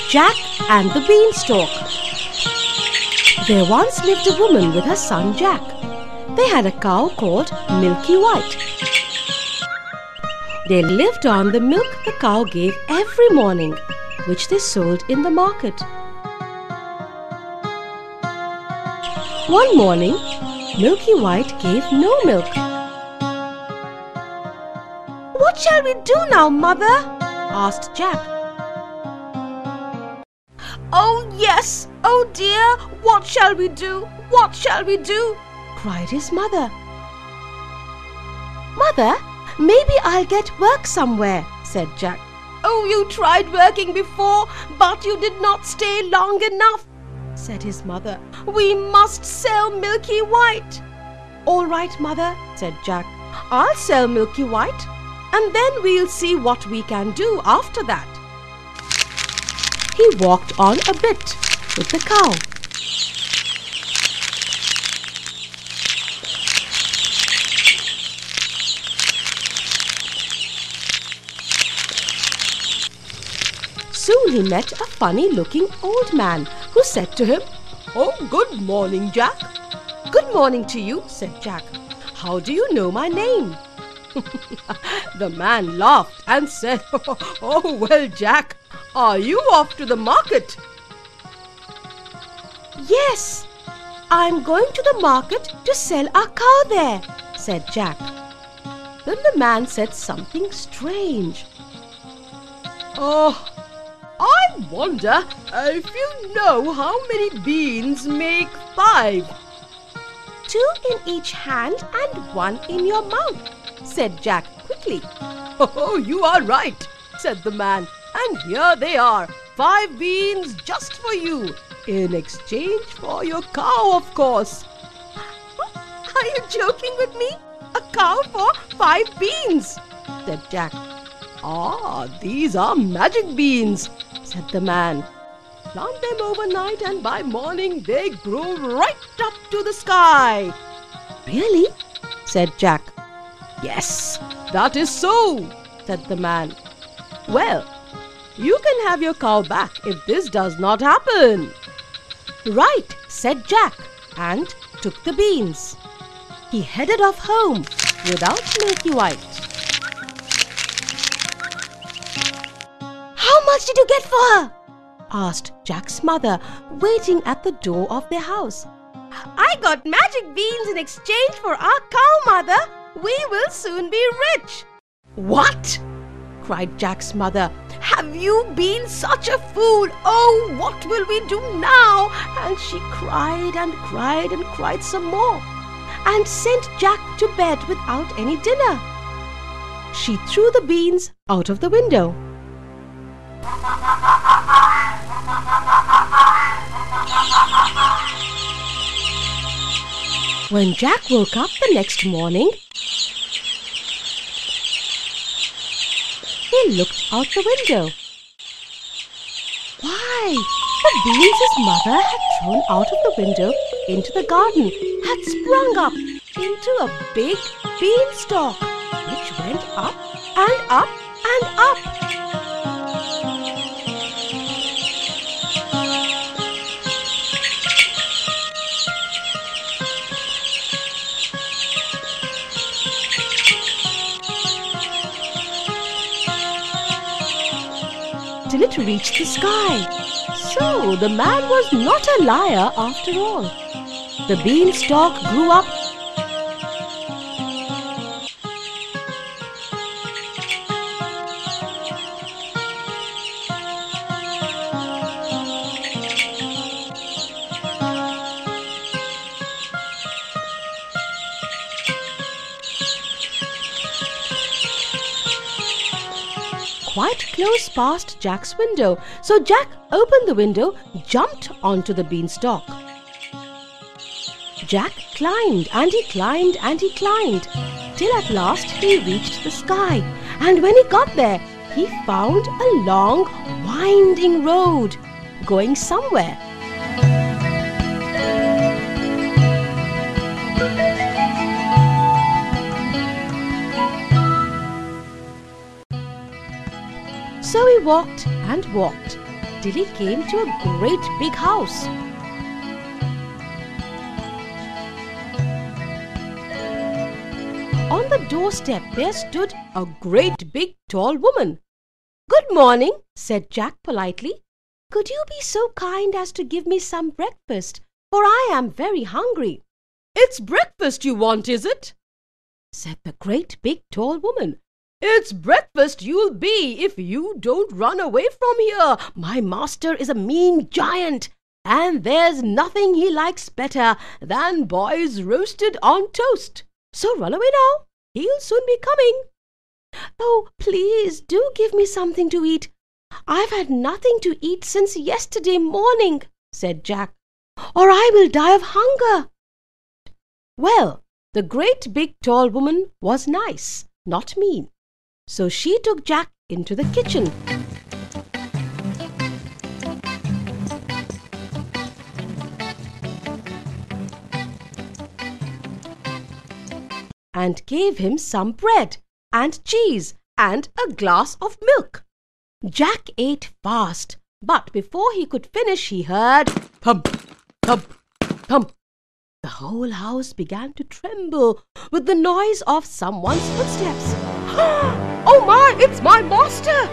Jack and the Beanstalk. There once lived a woman with her son Jack. They had a cow called Milky White. They lived on the milk the cow gave every morning, which they sold in the market. One morning, Milky White gave no milk. "What shall we do now, Mother?" asked Jack. "Oh yes, oh dear, what shall we do? What shall we do?" cried his mother. "Mother, maybe I'll get work somewhere," said Jack. "Oh, you tried working before, but you did not stay long enough," said his mother. "We must sell Milky White." "All right, Mother," said Jack. "I'll sell Milky White, and then we'll see what we can do after that." He walked on a bit with the cow. Soon he met a funny-looking old man who said to him, "Oh, good morning, Jack." "Good morning to you," said Jack. "How do you know my name?" The man laughed and said, "Oh, well, Jack, are you off to the market?" "Yes, I'm going to the market to sell our cow there," said Jack. Then the man said something strange. "Oh, I wonder if you know how many beans make 5. 2 in each hand and 1 in your mouth," said Jack quickly. "Oh, you are right," said the man. "And here they are, 5 beans just for you, in exchange for your cow, of course." "Are you joking with me? A cow for 5 beans?" said Jack. "Ah, these are magic beans," said the man. "Plant them overnight and by morning they grow right up to the sky." "Really?" said Jack. "Yes, that is so," said the man. "Well, you can have your cow back if this does not happen." "Right," said Jack, and took the beans. He headed off home without Milky White. "How much did you get for her?" asked Jack's mother, waiting at the door of their house. "I got magic beans in exchange for our cow, Mother. We will soon be rich." "What?" cried Jack's mother. "Have you been such a fool? Oh, what will we do now?" And she cried and cried and cried some more, and sent Jack to bed without any dinner. She threw the beans out of the window. When Jack woke up the next morning, he looked out the window. Why, the beans his mother had thrown out of the window into the garden had sprung up into a big beanstalk, which went up and up and up. Till it reached the sky. So the man was not a liar after all. The beanstalk grew up quite close past Jack's window. So Jack opened the window, jumped onto the beanstalk. Jack climbed and he climbed and he climbed, till at last he reached the sky. And when he got there, he found a long, winding road going somewhere. So he walked and walked till he came to a great big house. On the doorstep there stood a great big tall woman. "Good morning," said Jack politely. "Could you be so kind as to give me some breakfast, for I am very hungry." "It's breakfast you want, is it?" said the great big tall woman. "It's breakfast you'll be if you don't run away from here. My master is a mean giant, and there's nothing he likes better than boys roasted on toast. So run away now. He'll soon be coming." "Oh, please do give me something to eat. I've had nothing to eat since yesterday morning," said Jack, "or I will die of hunger." Well, the great big tall woman was nice, not mean. So she took Jack into the kitchen and gave him some bread and cheese and a glass of milk. Jack ate fast, but before he could finish he heard thump, thump, thump. The whole house began to tremble with the noise of someone's footsteps. "Oh my, it's my master!"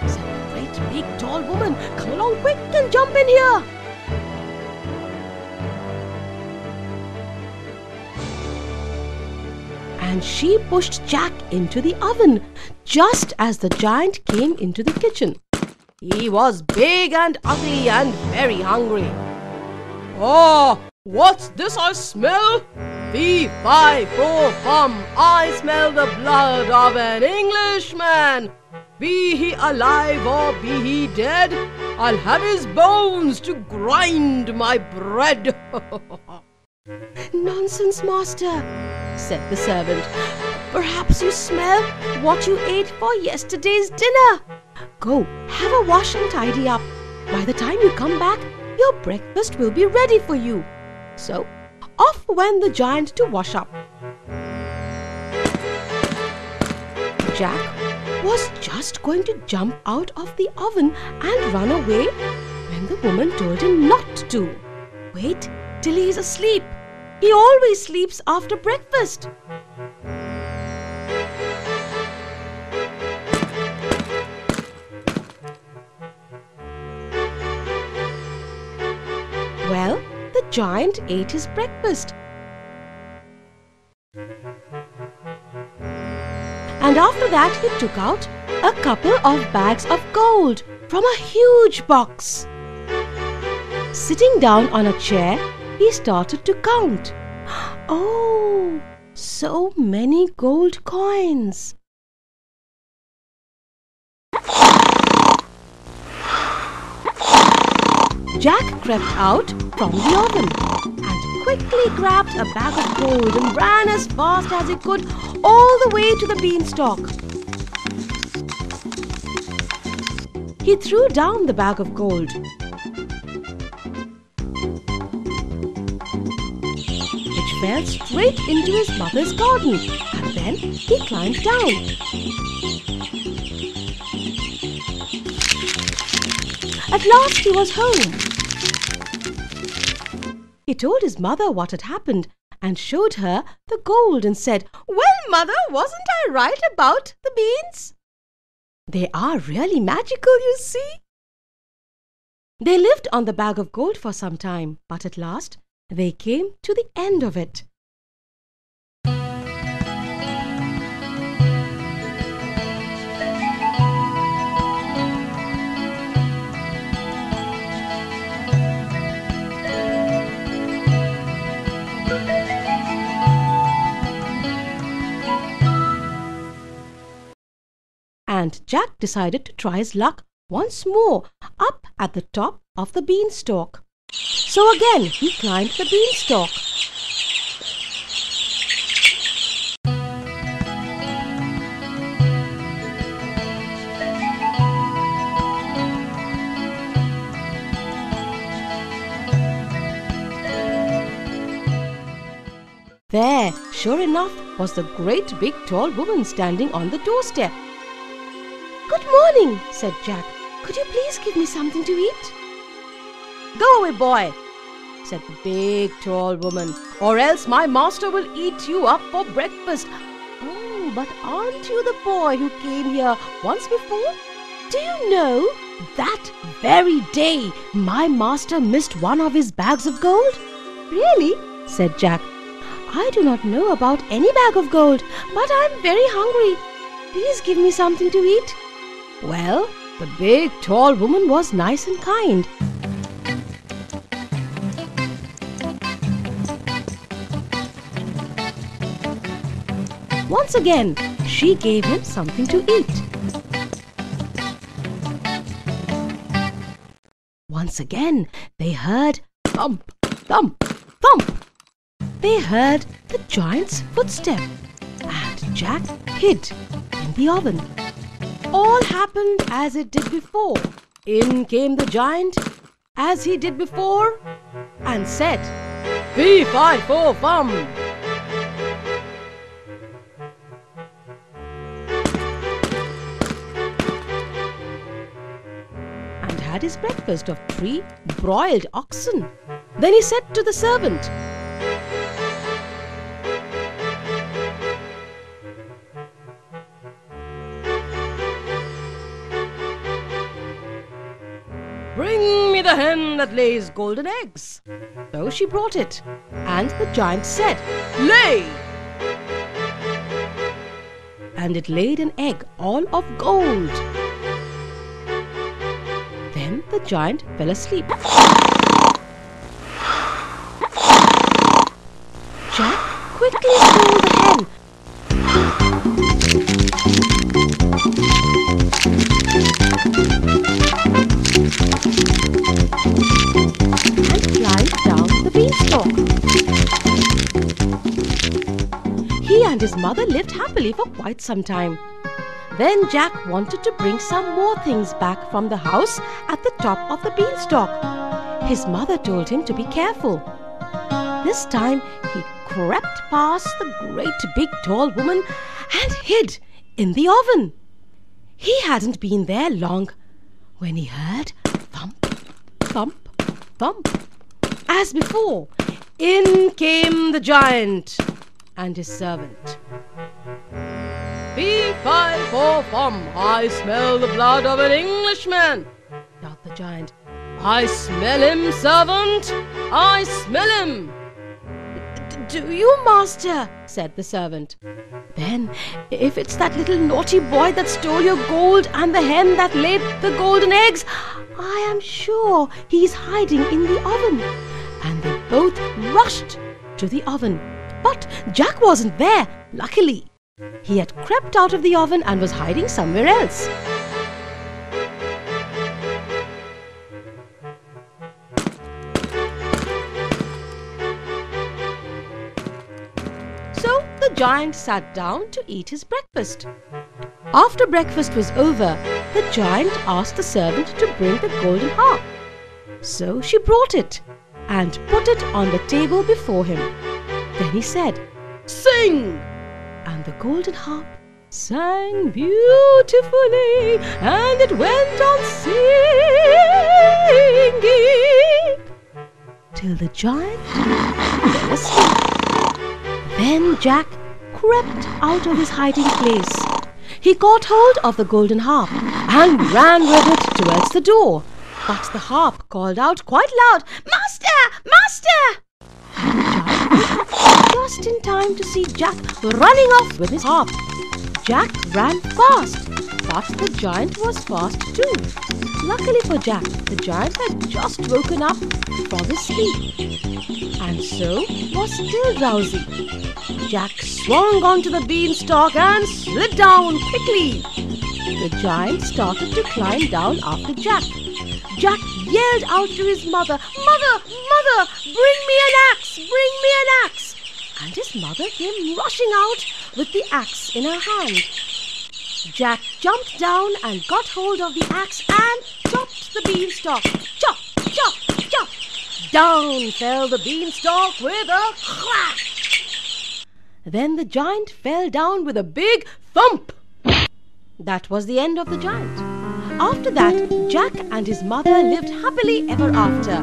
said the great big tall woman. "Come along quick and jump in here." And she pushed Jack into the oven just as the giant came into the kitchen. He was big and ugly and very hungry. "Oh, what's this I smell? Fee, fi, fo, fum, I smell the blood of an Englishman. Be he alive or be he dead, I'll have his bones to grind my bread." "Nonsense, master," said the servant. "Perhaps you smell what you ate for yesterday's dinner. Go, have a wash and tidy up. By the time you come back, your breakfast will be ready for you." So off went the giant to wash up. Jack was just going to jump out of the oven and run away when the woman told him not to. "Wait till he's asleep. He always sleeps after breakfast." Well, the giant ate his breakfast. And after that he took out a couple of bags of gold from a huge box. Sitting down on a chair, he started to count. Oh, so many gold coins. Jack crept out from the oven and quickly grabbed a bag of gold and ran as fast as he could all the way to the beanstalk. He threw down the bag of gold. Which fell straight into his mother's garden, and then he climbed down. At last he was home. He told his mother what had happened and showed her the gold and said, "Well, mother, wasn't I right about the beans? They are really magical, you see." They lived on the bag of gold for some time, but at last they came to the end of it. And Jack decided to try his luck once more up at the top of the beanstalk. So again he climbed the beanstalk. There, sure enough, was the great big tall woman standing on the doorstep. "Good morning, said Jack. Could you please give me something to eat? Go away, boy, said the big, tall woman, or else my master will eat you up for breakfast. Oh, but aren't you the boy who came here once before? Do you know, that very day my master missed one of his bags of gold? Really? Said Jack. I do not know about any bag of gold, but I'm very hungry. Please give me something to eat. Well, the big, tall woman was nice and kind. Once again, she gave him something to eat. Once again, they heard thump, thump, thump. They heard the giant's footstep, and Jack hid in the oven. All happened as it did before. In came the giant, as he did before, and said, "Fee, fi, fo, fum." And had his breakfast of 3 broiled oxen. Then he said to the servant, "Bring me the hen that lays golden eggs." So she brought it, and the giant said, "Lay!" And it laid an egg all of gold. Then the giant fell asleep. Jack quickly stole the hen. And climbed down the beanstalk. He and his mother lived happily for quite some time. Then Jack wanted to bring some more things back from the house at the top of the beanstalk. His mother told him to be careful. This time he crept past the great big tall woman and hid in the oven. He hadn't been there long when he heard thump, thump, thump. As before, in came the giant and his servant. "Fee, fi, fo, fum, I smell the blood of an Englishman," shouted the giant. "I smell him, servant, I smell him." "Do you, master?" said the servant. "Then, if it's that little naughty boy that stole your gold and the hen that laid the golden eggs, I am sure he's hiding in the oven." And they both rushed to the oven. But Jack wasn't there, luckily. He had crept out of the oven and was hiding somewhere else. So the giant sat down to eat his breakfast. After breakfast was over, the giant asked the servant to bring the golden harp. So she brought it and put it on the table before him. Then he said, "Sing!" And the golden harp sang beautifully, and it went on singing till the giant fell asleep. Then Jack crept out of his hiding place. He caught hold of the golden harp and ran with it towards the door. But the harp called out quite loud, "Master! Master!" And the giant was just in time to see Jack running off with his harp. Jack ran fast, but the giant was fast too. Luckily for Jack, the giant had just woken up from his sleep, and so was still drowsy. Jack swung onto the beanstalk and slid down quickly. The giant started to climb down after Jack. Jack yelled out to his mother, "Mother, mother, bring me an axe, bring me an axe!" And his mother came rushing out with the axe in her hand. Jack jumped down and got hold of the axe and chopped the beanstalk. Chop, chop, chop! Down fell the beanstalk with a crash. Then the giant fell down with a big thump. That was the end of the giant. After that, Jack and his mother lived happily ever after.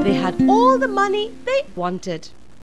They had all the money they wanted.